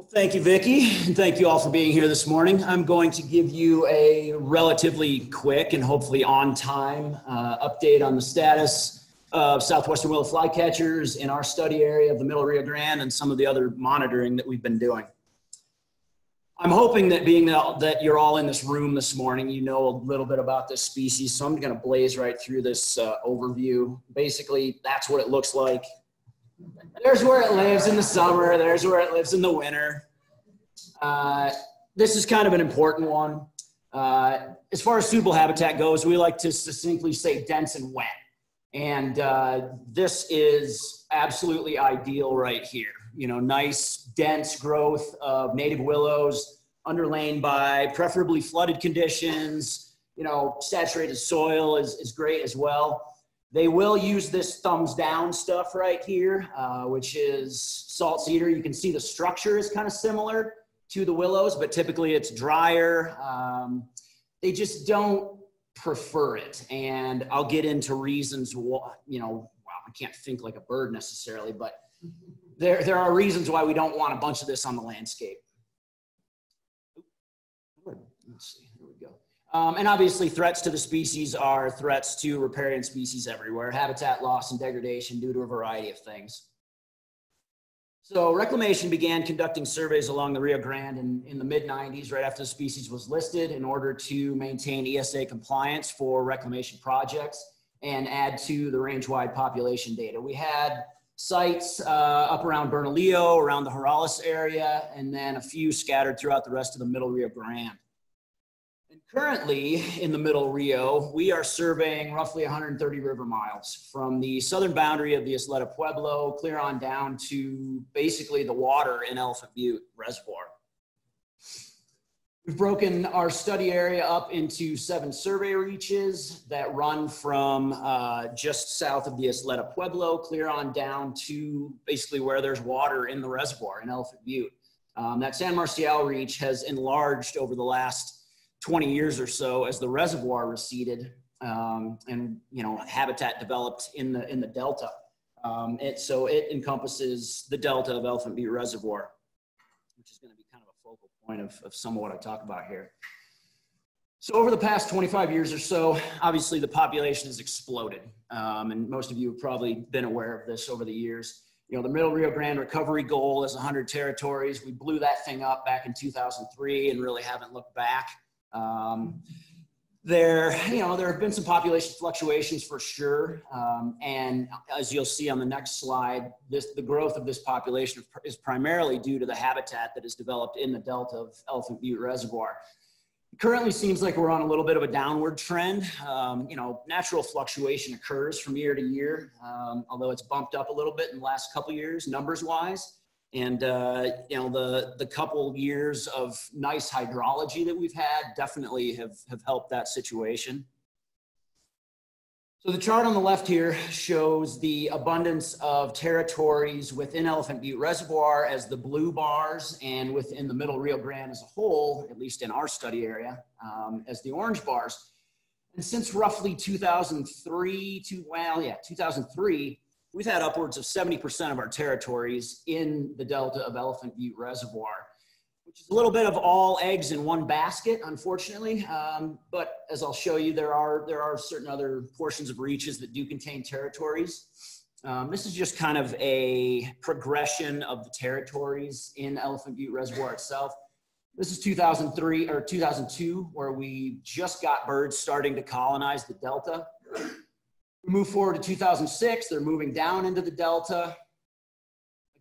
Well, thank you, Vicki, and thank you all for being here this morning. I'm going to give you a relatively quick and hopefully on time update on the status of Southwestern Willow flycatchers in our study area of the Middle Rio Grande and some of the other monitoring that we've been doing. I'm hoping that being that you're all in this room this morning, you know a little bit about this species, so I'm going to blaze right through this overview. Basically, that's what it looks like. There's where it lives in the summer. There's where it lives in the winter. This is kind of an important one. As far as suitable habitat goes, we like to succinctly say dense and wet. And this is absolutely ideal right here. You know, nice, dense growth of native willows underlain by preferably flooded conditions. You know, saturated soil is great as well. They will use this thumbs down stuff right here, which is salt cedar. You can see the structure is kind of similar to the willows, but typically it's drier. They just don't prefer it. And I'll get into reasons why, you know, wow, I can't think like a bird necessarily, but there are reasons why we don't want a bunch of this on the landscape. Let's see, here we go. And obviously threats to the species are threats to riparian species everywhere, habitat loss and degradation due to a variety of things. So Reclamation began conducting surveys along the Rio Grande in the mid-90s, right after the species was listed, in order to maintain ESA compliance for reclamation projects and add to the range-wide population data. We had sites up around Bernalillo, around the Jorales area, and then a few scattered throughout the rest of the Middle Rio Grande. And currently in the Middle Rio, we are surveying roughly 130 river miles from the southern boundary of the Isleta Pueblo clear on down to basically the water in Elephant Butte Reservoir. We've broken our study area up into 7 survey reaches that run from just south of the Isleta Pueblo clear on down to basically where there's water in the reservoir in Elephant Butte. That San Marcial reach has enlarged over the last 20 years or so as the reservoir receded and, you know, habitat developed in the delta. So it encompasses the delta of Elephant Butte Reservoir, which is going to be kind of a focal point of some of what I talk about here. So over the past 25 years or so, obviously the population has exploded. And most of you have probably been aware of this over the years. You know, the Middle Rio Grande recovery goal is 100 territories. We blew that thing up back in 2003 and really haven't looked back. There have been some population fluctuations for sure. And as you'll see on the next slide, the growth of this population is primarily due to the habitat that is developed in the delta of Elephant Butte Reservoir. It currently seems like we're on a little bit of a downward trend. You know, natural fluctuation occurs from year to year, although it's bumped up a little bit in the last couple years, numbers wise. And, you know, the couple years of nice hydrology that we've had definitely have helped that situation. So the chart on the left here shows the abundance of territories within Elephant Butte Reservoir as the blue bars, and within the Middle Rio Grande as a whole, at least in our study area, as the orange bars. And since roughly 2003, we've had upwards of 70% of our territories in the delta of Elephant Butte Reservoir, which is a little bit of all eggs in one basket, unfortunately. But as I'll show you, there are certain other portions of reaches that do contain territories. This is just kind of a progression of the territories in Elephant Butte Reservoir itself. This is 2003 or 2002, where we just got birds starting to colonize the delta. We move forward to 2006, they're moving down into the delta.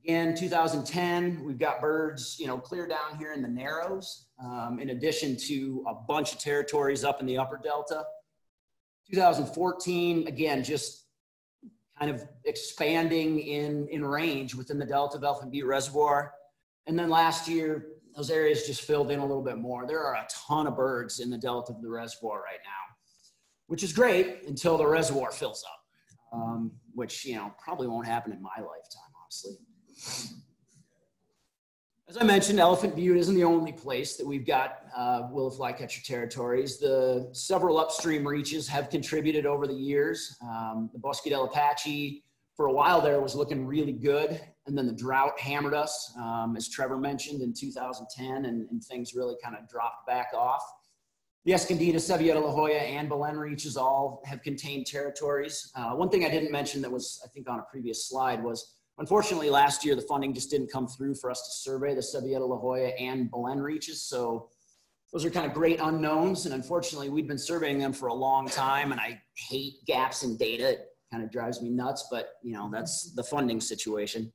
Again, 2010, we've got birds, you know, clear down here in the narrows, in addition to a bunch of territories up in the upper delta. 2014, again, just kind of expanding in range within the delta of Elephant Butte Reservoir. And then last year, those areas just filled in a little bit more. There are a ton of birds in the delta of the reservoir right now, which is great until the reservoir fills up, which, you know, probably won't happen in my lifetime, honestly. As I mentioned, Elephant Butte isn't the only place that we've got willow flycatcher territories. The several upstream reaches have contributed over the years. The Bosque del Apache, for a while there was looking really good. And then the drought hammered us, as Trevor mentioned, in 2010, and things really kind of dropped back off. The Escondida, Sevieta, La Jolla, and Belen reaches all have contained territories. One thing I didn't mention that was, I think, on a previous slide was, unfortunately, last year the funding just didn't come through for us to survey the Sevieta, La Jolla, and Belen reaches. So those are kind of great unknowns. And unfortunately, we've been surveying them for a long time, and I hate gaps in data. It kind of drives me nuts, but you know, that's the funding situation.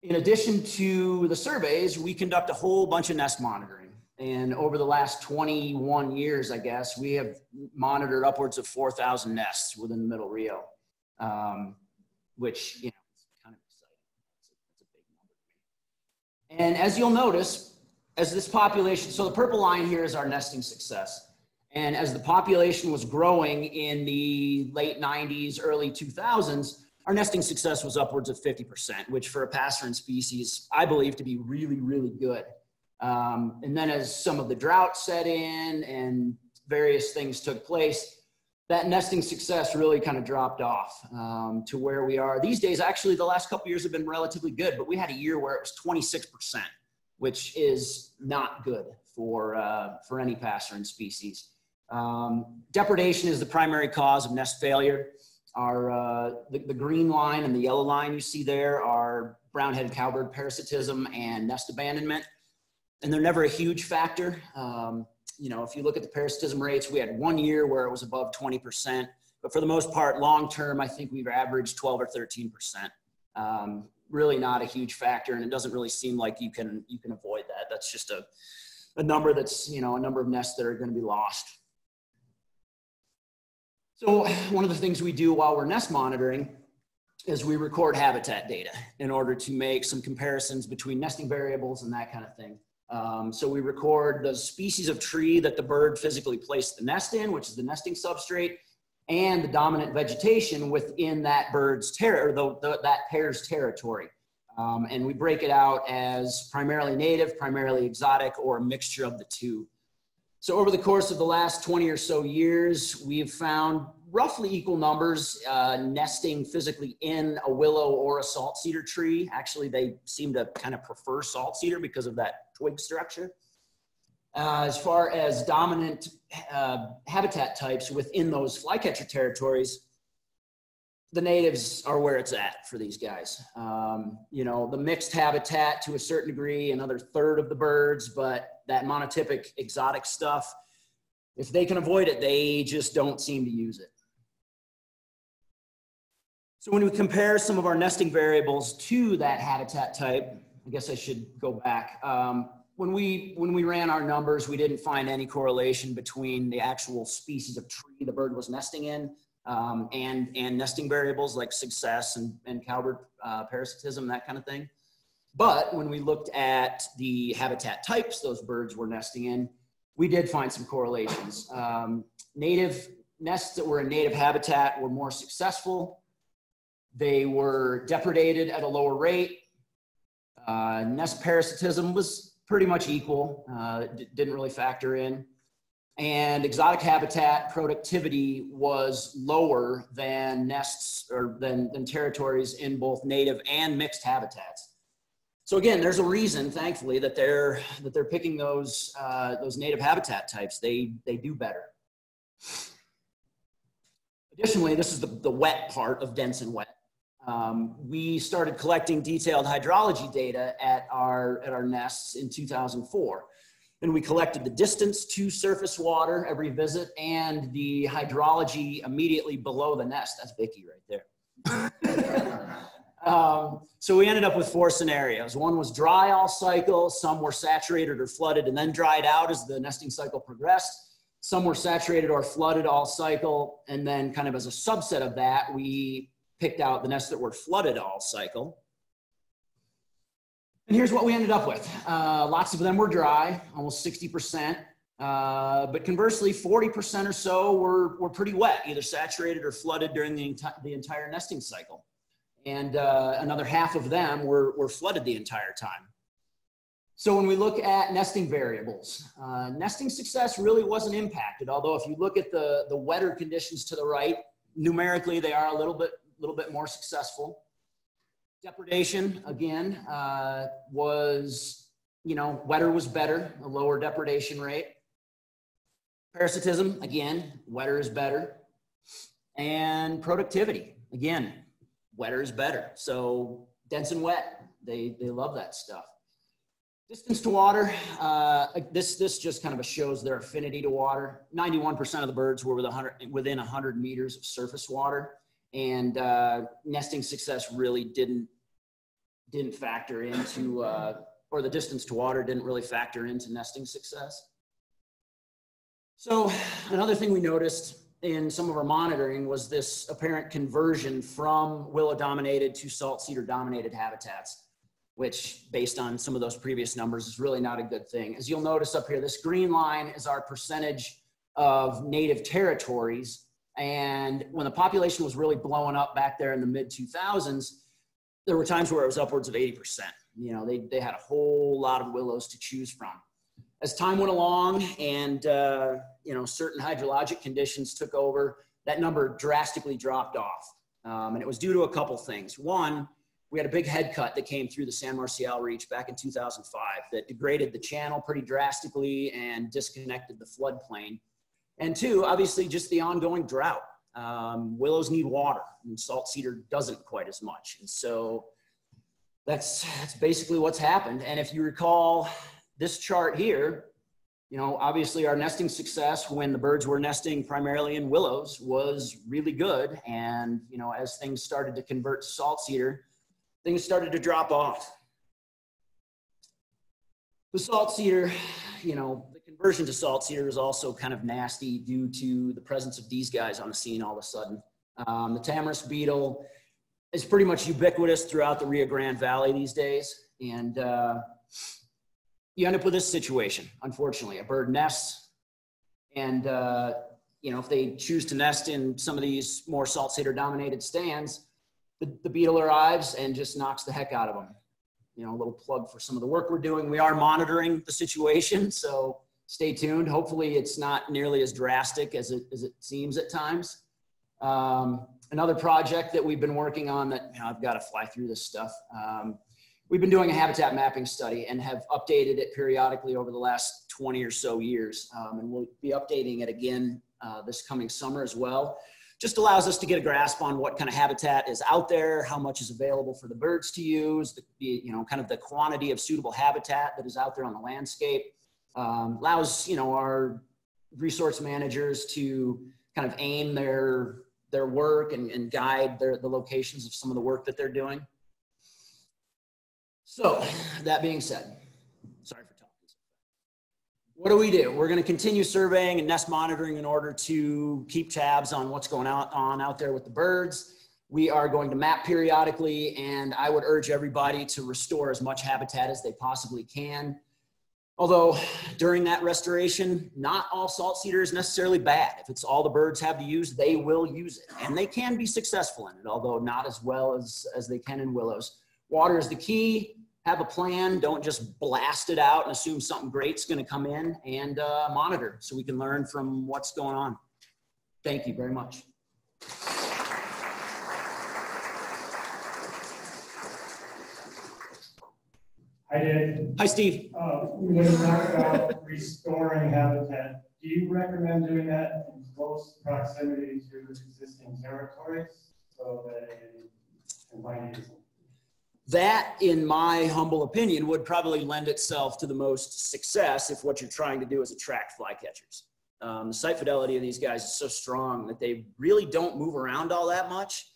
In addition to the surveys, we conduct a whole bunch of nest monitoring. And over the last 21 years, I guess, we have monitored upwards of 4,000 nests within the Middle Rio, which, you know, is kind of exciting. That's a big number to me. And as you'll notice, as this population, so the purple line here is our nesting success. And as the population was growing in the late 90s, early 2000s, our nesting success was upwards of 50%, which for a passerine species, I believe to be really, really good. And then as some of the drought set in and various things took place, that nesting success really kind of dropped off to where we are these days. Actually, the last couple of years have been relatively good, but we had a year where it was 26%, which is not good for any passerine species. Depredation is the primary cause of nest failure. The green line and the yellow line you see there are brown-headed cowbird parasitism and nest abandonment. And they're never a huge factor. You know, if you look at the parasitism rates, we had 1 year where it was above 20%, but for the most part, long-term, I think we've averaged 12 or 13%. Really not a huge factor, and it doesn't really seem like you can avoid that. That's just a number that's, you know, a number of nests that are going to be lost. So one of the things we do while we're nest monitoring is we record habitat data in order to make some comparisons between nesting variables and that kind of thing. So we record the species of tree that the bird physically placed the nest in, which is the nesting substrate, and the dominant vegetation within that bird's that pair's territory. And we break it out as primarily native, primarily exotic, or a mixture of the two. So over the course of the last 20 or so years, we've found roughly equal numbers nesting physically in a willow or a salt cedar tree. Actually, they seem to kind of prefer salt cedar because of that twig structure. As far as dominant habitat types within those flycatcher territories, the natives are where it's at for these guys. You know, the mixed habitat to a certain degree, another third of the birds, but that monotypic exotic stuff, if they can avoid it, they just don't seem to use it. So when we compare some of our nesting variables to that habitat type, I guess I should go back. When we ran our numbers, we didn't find any correlation between the actual species of tree the bird was nesting in and nesting variables like success and cowbird parasitism, that kind of thing. But when we looked at the habitat types those birds were nesting in, we did find some correlations. Native nests that were in native habitat were more successful. They were depredated at a lower rate. Nest parasitism was pretty much equal, didn't really factor in. And exotic habitat productivity was lower than nests or than territories in both native and mixed habitats. So again, there's a reason, thankfully, that they're picking those native habitat types. They do better. Additionally, this is the wet part of dense and wet. We started collecting detailed hydrology data at our nests in 2004. And we collected the distance to surface water every visit and the hydrology immediately below the nest. That's Vicky right there. So we ended up with 4 scenarios. One was dry all cycle, some were saturated or flooded and then dried out as the nesting cycle progressed. Some were saturated or flooded all cycle, and then kind of as a subset of that, we picked out the nests that were flooded all cycle. And here's what we ended up with. Lots of them were dry, almost 60%. But conversely, 40% or so were pretty wet, either saturated or flooded during the entire nesting cycle. And another half of them were flooded the entire time. So when we look at nesting variables, nesting success really wasn't impacted. Although if you look at the wetter conditions to the right, numerically they are a little bit little bit more successful. Depredation, again, was, you know, wetter was better, a lower depredation rate. Parasitism, again, wetter is better. And productivity, again, wetter is better. So dense and wet, they love that stuff. Distance to water, this just kind of shows their affinity to water. 91% of the birds were within 100 meters of surface water, and nesting success really didn't factor into, or the distance to water didn't really factor into nesting success. So another thing we noticed in some of our monitoring was this apparent conversion from willow-dominated to salt cedar-dominated habitats, which, based on some of those previous numbers, is really not a good thing. As you'll notice up here, this green line is our percentage of native territories. And when the population was really blowing up back there in the mid-2000s, there were times where it was upwards of 80%. You know, they had a whole lot of willows to choose from. As time went along and, you know, certain hydrologic conditions took over, that number drastically dropped off. And it was due to a couple things. One, we had a big head cut that came through the San Marcial Reach back in 2005 that degraded the channel pretty drastically and disconnected the floodplain. And two, obviously just the ongoing drought. Willows need water and salt cedar doesn't quite as much. And so that's basically what's happened. And if you recall this chart here, you know, obviously our nesting success when the birds were nesting primarily in willows was really good. And, you know, as things started to convert to salt cedar, things started to drop off. The salt cedar, you know, the conversion to salt cedar is also kind of nasty due to the presence of these guys on the scene all of a sudden. The tamarisk beetle is pretty much ubiquitous throughout the Rio Grande Valley these days. And you end up with this situation, unfortunately. A bird nests and, you know, if they choose to nest in some of these more salt cedar dominated stands, the beetle arrives and just knocks the heck out of them. You know, a little plug for some of the work we're doing. We are monitoring the situation, so stay tuned. Hopefully it's not nearly as drastic as it seems at times. Another project that we've been working on that, you know, I've got to fly through this stuff. We've been doing a habitat mapping study and have updated it periodically over the last 20 or so years. And we'll be updating it again this coming summer as well. Just allows us to get a grasp on what kind of habitat is out there, how much is available for the birds to use, you know, kind of the quantity of suitable habitat that is out there on the landscape. Allows, you know, our resource managers to kind of aim their work and guide the locations of some of the work that they're doing. So that being said, sorry for talking. What do? We're going to continue surveying and nest monitoring in order to keep tabs on what's going on out there with the birds. We are going to map periodically, and I would urge everybody to restore as much habitat as they possibly can. Although during that restoration, not all salt cedar is necessarily bad. If it's all the birds have to use, they will use it. And they can be successful in it, although not as well as they can in willows. Water is the key. Have a plan. Don't just blast it out and assume something great's going to come in, and monitor so we can learn from what's going on. Thank you very much. Hi, Dave. Hi, Steve. When you talk about restoring habitat, do you recommend doing that in close proximity to existing territories so that it can find it? That, in my humble opinion, would probably lend itself to the most success if what you're trying to do is attract flycatchers. The site fidelity of these guys is so strong that they really don't move around all that much.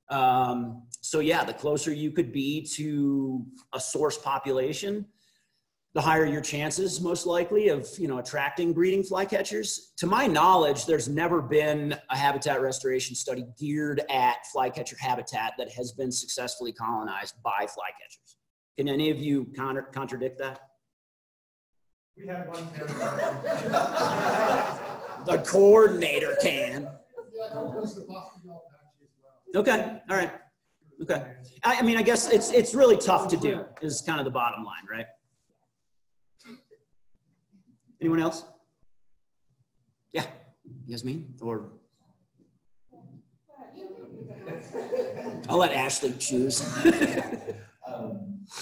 So yeah, the closer you could be to a source population, the higher your chances, most likely, of, you know, attracting breeding flycatchers. To my knowledge, there's never been a habitat restoration study geared at flycatcher habitat that has been successfully colonized by flycatchers. Can any of you contradict that? We had one. The coordinator can. Okay, all right. Okay. I mean, I guess it's really tough to do, is kind of the bottom line, right? Anyone else? Yeah, Yasmin, or? I'll let Ashley choose.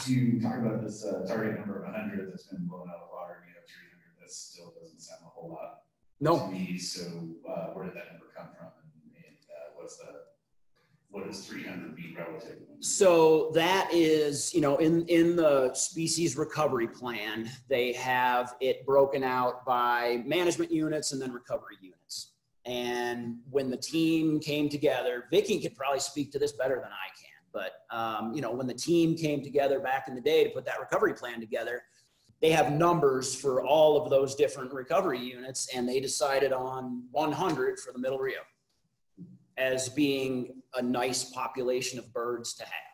You talk about this target number of 100 that's been blown out of water, and you have 300. That still doesn't sound a whole lot to me. So where did that number come from? And what does 300 be relative? So that is, you know, in the species recovery plan, they have it broken out by management units and then recovery units. And when the team came together, Vicky could probably speak to this better than I can. But, you know, when the team came together back in the day to put that recovery plan together, they have numbers for all of those different recovery units, and they decided on 100 for the Middle Rio as being a nice population of birds to have,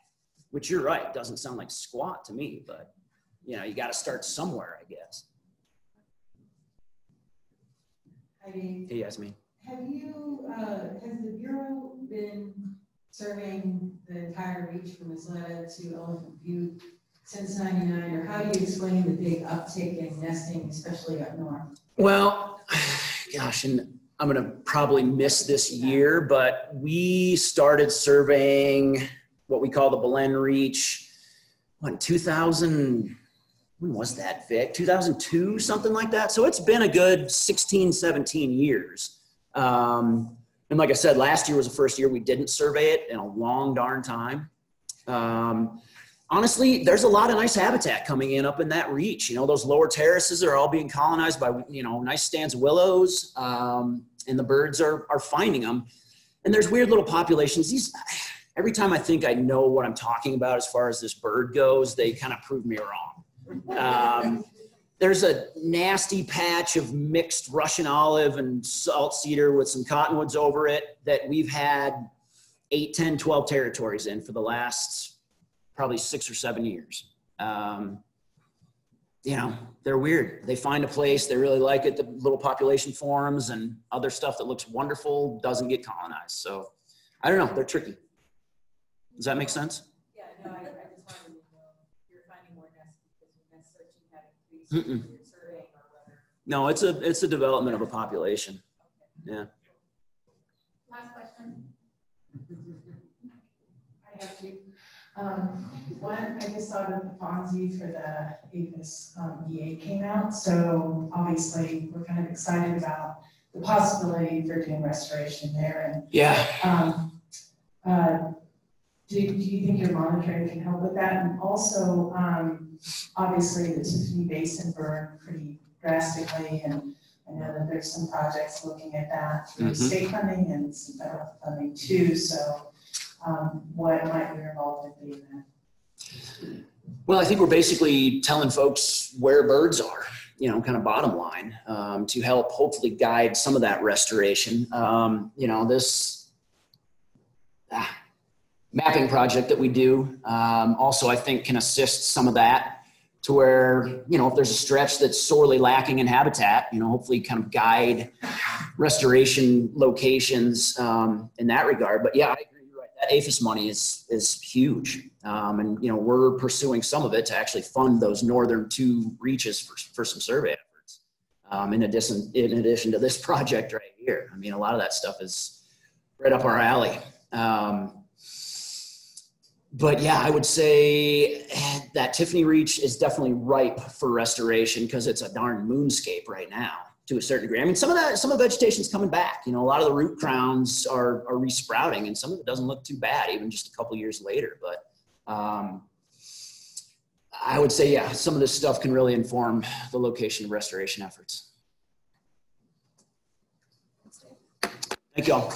which you're right, doesn't sound like squat to me, but, you know, you got to start somewhere, I guess. Hey, Yasmin. has the Bureau been surveying the entire reach from Isleta to Elephant Butte since '99, or how do you explain the big uptick in nesting, especially up north? Well, gosh, and I'm going to probably miss this year, but we started surveying what we call the Belen Reach, what, 2000, when was that, Vic? 2002, something like that. So it's been a good 16, 17 years. And like I said, last year was the first year we didn't survey it in a long darn time. Honestly, there's a lot of nice habitat coming in up in that reach. You know, those lower terraces are all being colonized by, you know, nice stands of willows, and the birds are finding them. And there's weird little populations. Every time I think I know what I'm talking about as far as this bird goes, they kind of prove me wrong. There's a nasty patch of mixed Russian olive and salt cedar with some cottonwoods over it that we've had 8, 10, 12 territories in for the last probably 6 or 7 years. You know, they're weird. They find a place, they really like it, the little population forms, and other stuff that looks wonderful doesn't get colonized. So I don't know, they're tricky. Does that make sense? Yeah, no, I just wanted to know if you're finding more nests because your nest searching had increased, your surveying, or whether. No, it's a development of a population. Okay. Yeah. Last question. I have two. One, I just saw that the FONSI for the APHIS EA came out, so obviously we're kind of excited about the possibility for doing restoration there. And yeah. Do you think your monitoring can help with that? And also, obviously the Tiffany Basin burned pretty drastically, and I know that there's some projects looking at that through state funding and some federal funding too. So what might your involvement be in that? Well, I think we're basically telling folks where birds are, you know, kind of bottom line, to help hopefully guide some of that restoration. You know, this mapping project that we do also, I think, can assist some of that to where, you know, if there's a stretch that's sorely lacking in habitat, you know, hopefully kind of guide restoration locations in that regard. But yeah, I agree. That APHIS money is huge, and you know, we're pursuing some of it to actually fund those northern 2 reaches for some survey efforts. In addition to this project right here, I mean, a lot of that stuff is right up our alley. But yeah, I would say that Tiffany Reach is definitely ripe for restoration because it's a darn moonscape right now to a certain degree. I mean, some of the vegetation's coming back. You know, a lot of the root crowns are resprouting, and some of it doesn't look too bad even just a couple years later. But I would say, yeah, some of this stuff can really inform the location of restoration efforts. Thank you all.